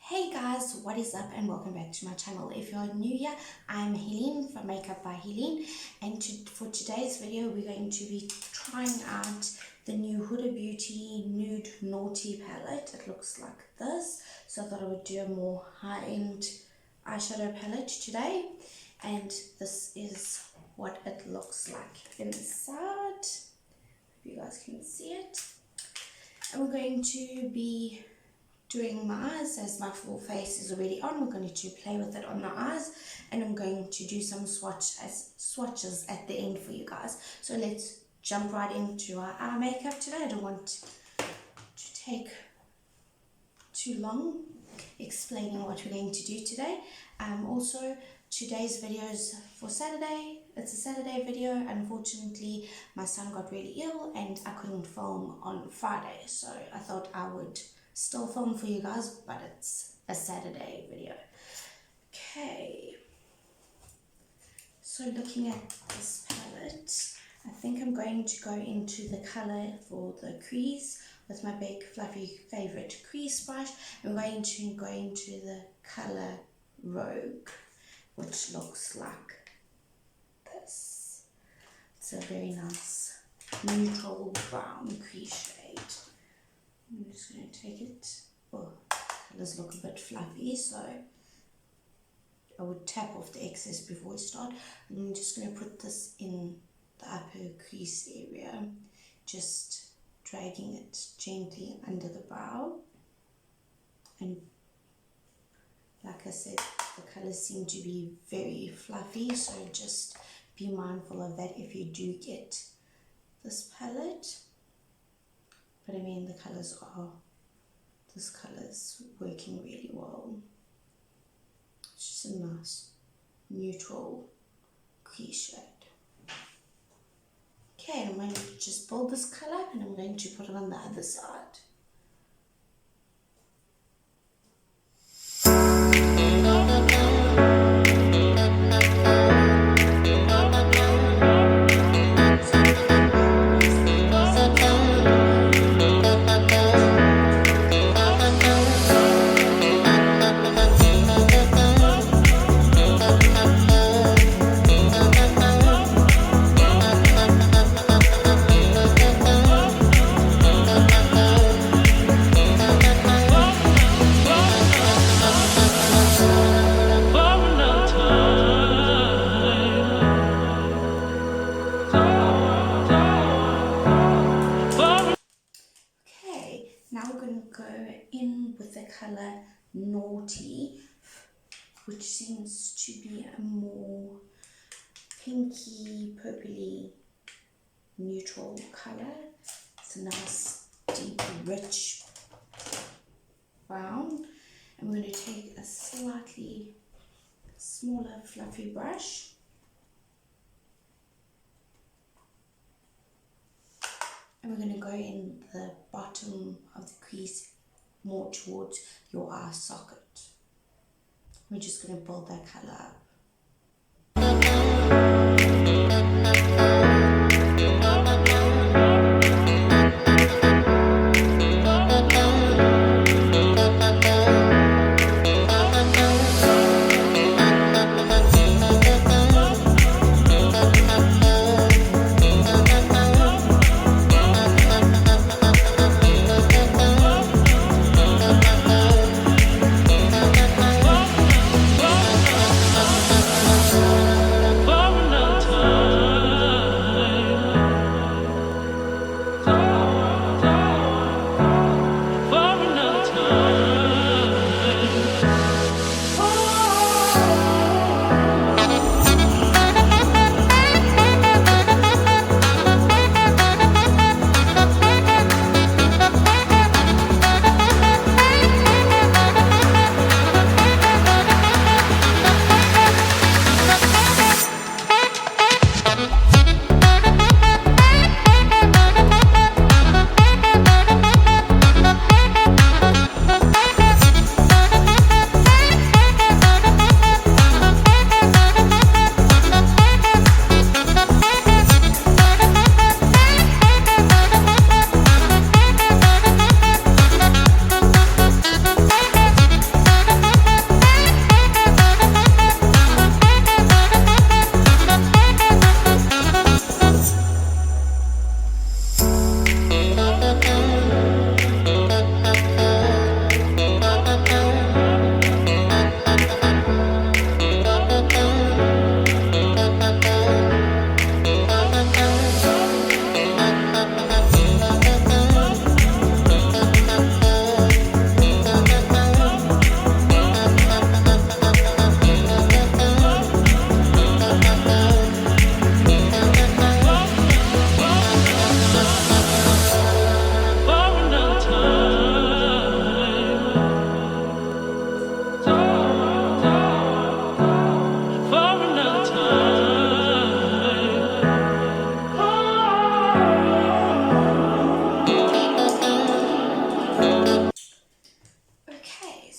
Hey guys, what is up and welcome back to my channel. If you're new here, I'm Helene from Makeup by Helene, and for today's video we're going to be trying out the new Huda Beauty Nude Naughty palette. It looks like this, so I thought I would do a more high-end eyeshadow palette today, and this is what it looks like inside. Hope you guys can see it. And we're going to be doing my eyes, as my full face is already on. We're going to play with it on the eyes, and I'm going to do some swatches at the end for you guys. So let's jump right into our eye makeup today. I don't want to take too long explaining what we're going to do today. Also, today's video is for Saturday. It's a Saturday video. Unfortunately, my son got really ill and I couldn't film on Friday, so I thought I would still film for you guys, but it's a Saturday video. Okay, so looking at this palette, I think I'm going to go into the color for the crease with my big fluffy favorite crease brush. I'm going to go into the color Rogue, which looks like this. It's a very nice neutral brown crease shade. I'm just going to take it. Oh, colors look a bit fluffy, so I would tap off the excess before I start. I'm just going to put this in the upper crease area, just dragging it gently under the brow. And like I said, the colors seem to be very fluffy, so just be mindful of that if you do get this palette. But I mean, this color's working really well. It's just a nice neutral crease shade. Okay, I'm going to just build this color and I'm going to put it on the other side. Color Naughty, which seems to be a more pinky, purpley, neutral color. It's a nice, deep, rich brown. I'm going to take a slightly smaller, fluffy brush. And we're going to go in the bottom of the crease, more towards your eye socket. We're just going to build that color up.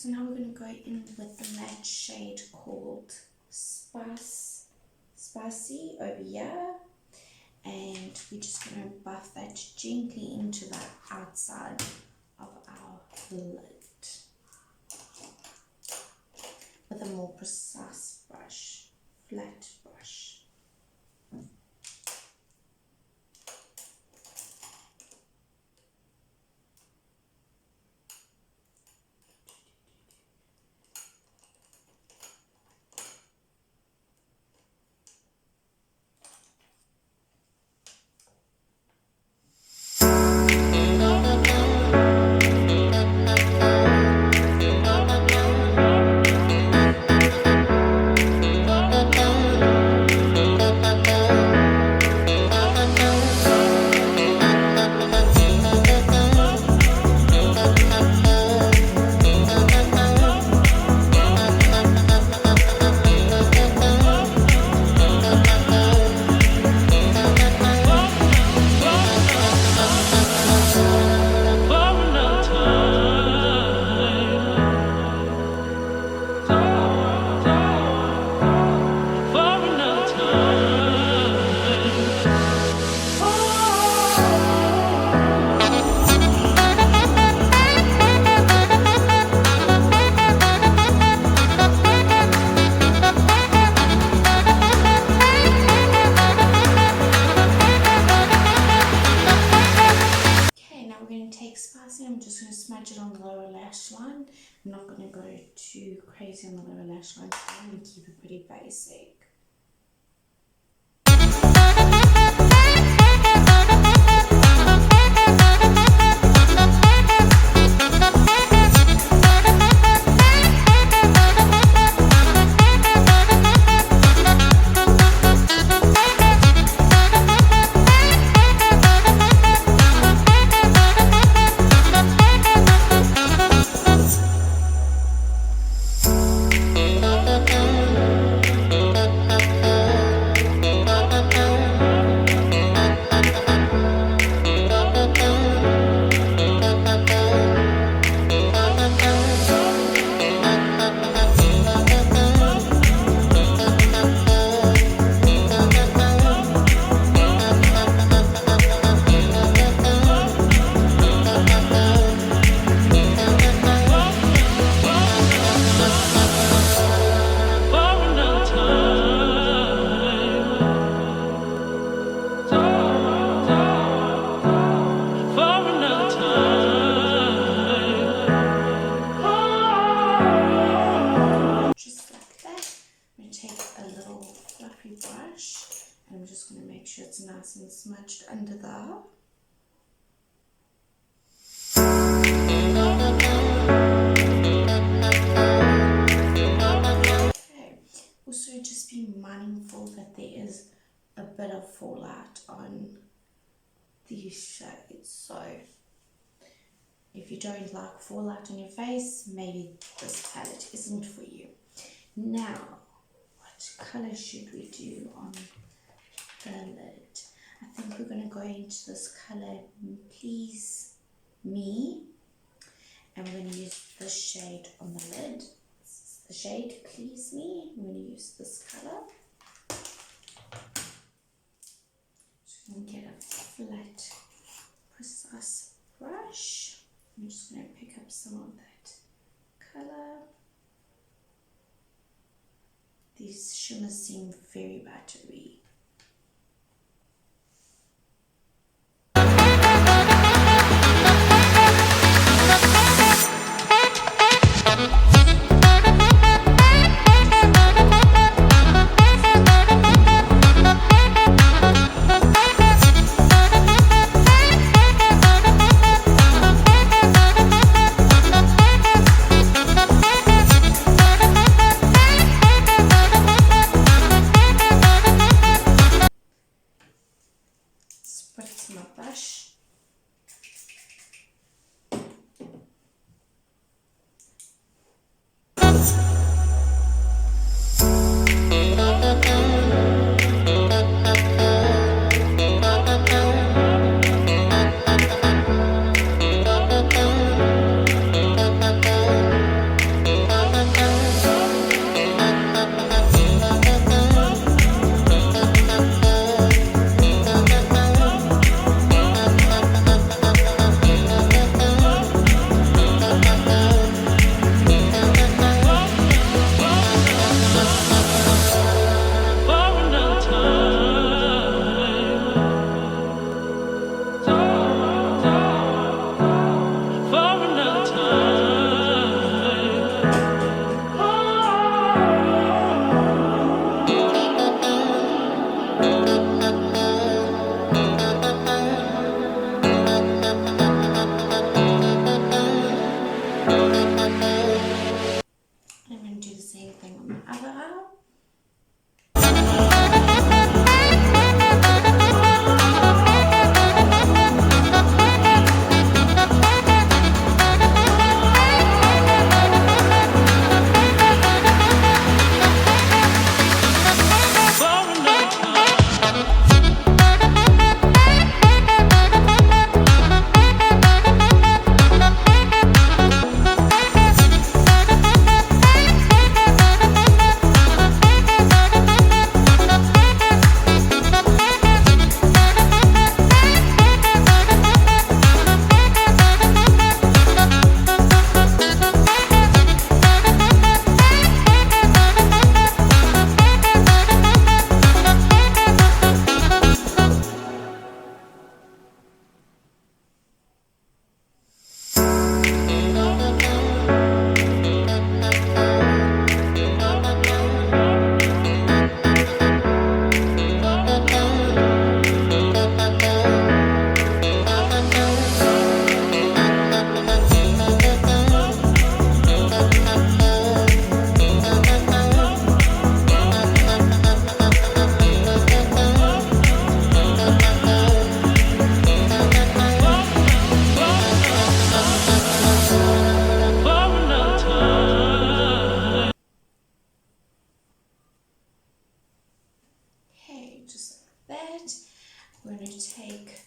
So now we're going to go in with the matte shade called Spicy over here. And we're just going to buff that gently into the outside of our lid with a more precise brush, flat brush. I'm just going to smudge it on the lower lash line. I'm not going to go too crazy on the lower lash line, so I'm going to keep it pretty basic. I'm just going to make sure it's nice and smudged under there. Okay, also just be mindful that there is a bit of fallout on these shades, so if you don't like fallout on your face, maybe this palette isn't for you. Now, what colour should we do on the lid? I think we're going to go into this colour Please Me, and we're going to use this shade on the lid. This is the shade Please Me. I'm going to use this colour. Just going to get a flat, precise brush. I'm just going to pick up some of that colour. These shimmers seem very buttery. I'm going to do the same thing on the other eye. Just like that. I'm going to take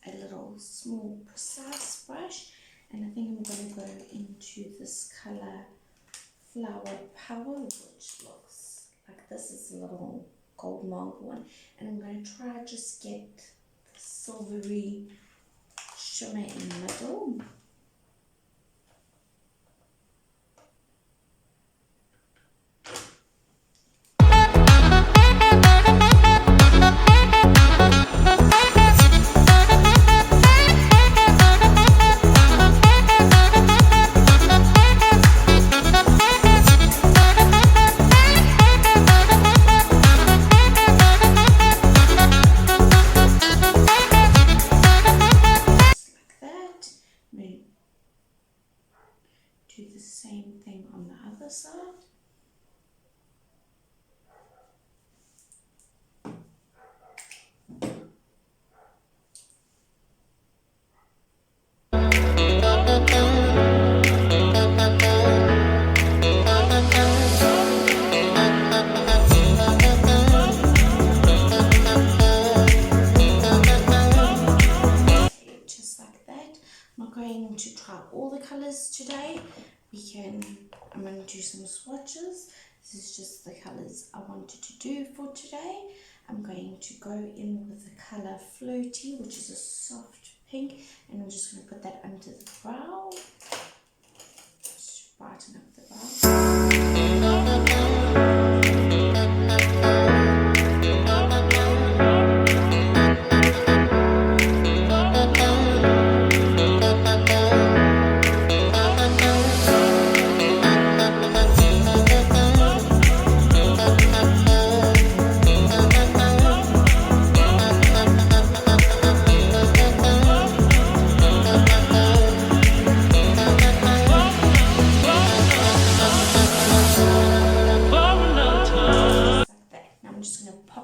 a little small precise brush, and I think I'm going to go into this color Flower Power, which looks like this. Is a little gold marble one, and I'm going to try just get the silvery shimmer in the middle. Do the same thing on the other side. Just like that. I'm not going to try all the colors today. I'm going to do some swatches. This is just the colors I wanted to do for today. I'm going to go in with the color Floaty, which is a soft pink, and I'm just going to put that under the brow. Just brighten up the brow.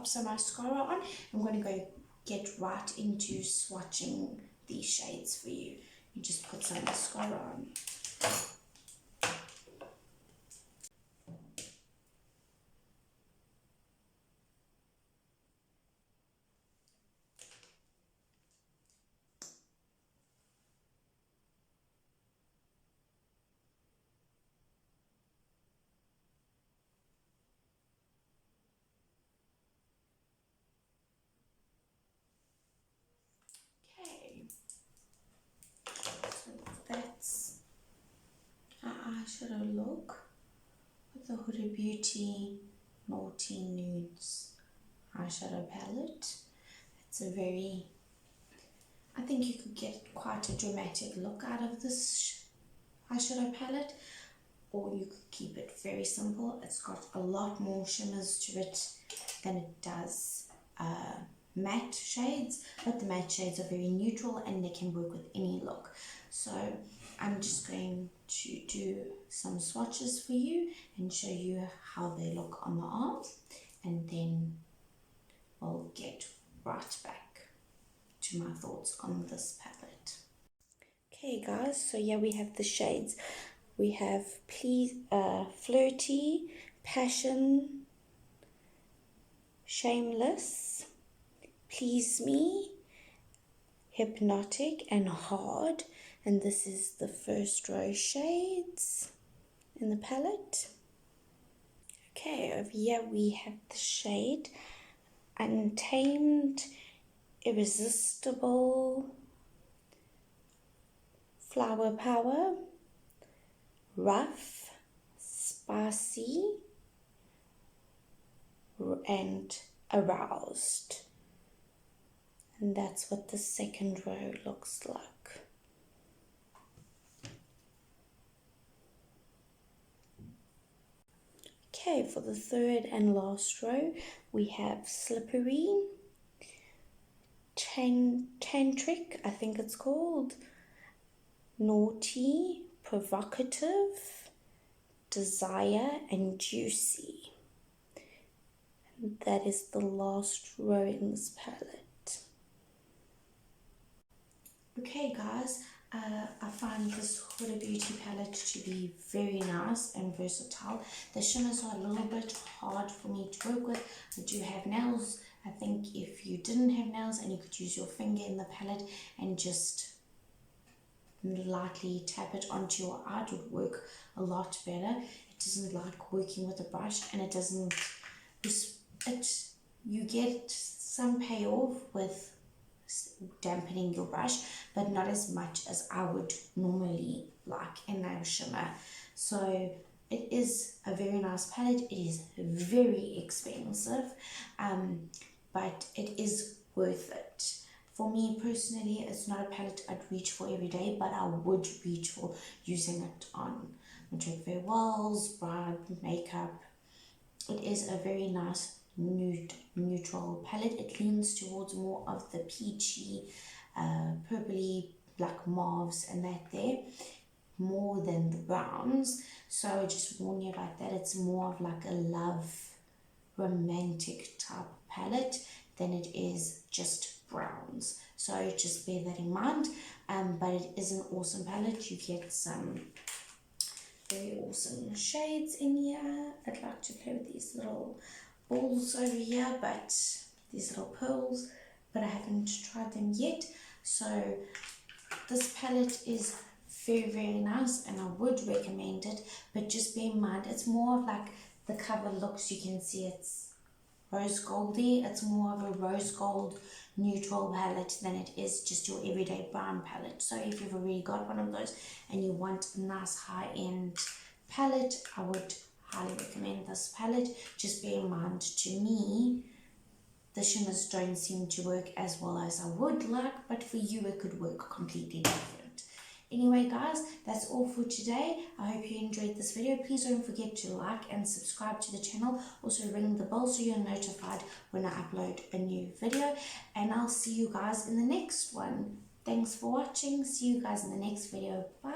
Some mascara on. I'm going to go get right into swatching these shades for you. You just put some mascara on. That's our eyeshadow look with the Hudabeauty Nude eyeshadow palette. It's a very, I think you could get quite a dramatic look out of this eyeshadow palette, or you could keep it very simple. It's got a lot more shimmers to it than it does matte shades, but the matte shades are very neutral and they can work with any look. So I'm just going to do some swatches for you and show you how they look on the arms, and then we'll get right back to my thoughts on this palette. Okay guys, so yeah, we have the shades. We have Flirty, Passion, Shameless, Please Me, Hypnotic, and Hard. And this is the first row shades in the palette. Okay, over here we have the shade Untamed, Irresistible, Flower Power, Rough, Spicy, and Aroused. And that's what the second row looks like. Okay, for the third and last row, we have Slippery, Tantric, I think it's called, Naughty, Provocative, Desire, and Juicy. And that is the last row in this palette. Okay guys, I find this Huda Beauty palette to be very nice and versatile. The shimmers are a little bit hard for me to work with. I do have nails. I think if you didn't have nails and you could use your finger in the palette and just lightly tap it onto your eye, it would work a lot better. It doesn't like working with a brush, and it doesn't, you get some payoff with dampening your brush, but not as much as I would normally like in nail shimmer. So it is a very nice palette. It is very expensive, but it is worth it. For me personally, it's not a palette I'd reach for every day, but I would reach for using it on Magic Farewells, bride, makeup. It is a very nice nude neutral palette. It leans towards more of the peachy, purpley, black mauves and that there, more than the browns. So I just warn you about that. It's more of like a love romantic type palette than it is just browns. So just bear that in mind. But it is an awesome palette. You get some very awesome shades in here. I'd like to play with these little balls over here, but these little pearls, but I haven't tried them yet. So this palette is very nice and I would recommend it, but just bear in mind it's more of like the cover looks. You can see it's rose goldy. It's more of a rose gold neutral palette than it is just your everyday brown palette. So if you've already got one of those and you want a nice high-end palette, I would highly recommend this palette. Just bear in mind, to me, the shimmers don't seem to work as well as I would like, but for you it could work completely different. Anyway guys, that's all for today. I hope you enjoyed this video. Please don't forget to like and subscribe to the channel. Also ring the bell so you're notified when I upload a new video. And I'll see you guys in the next one. Thanks for watching. See you guys in the next video. Bye.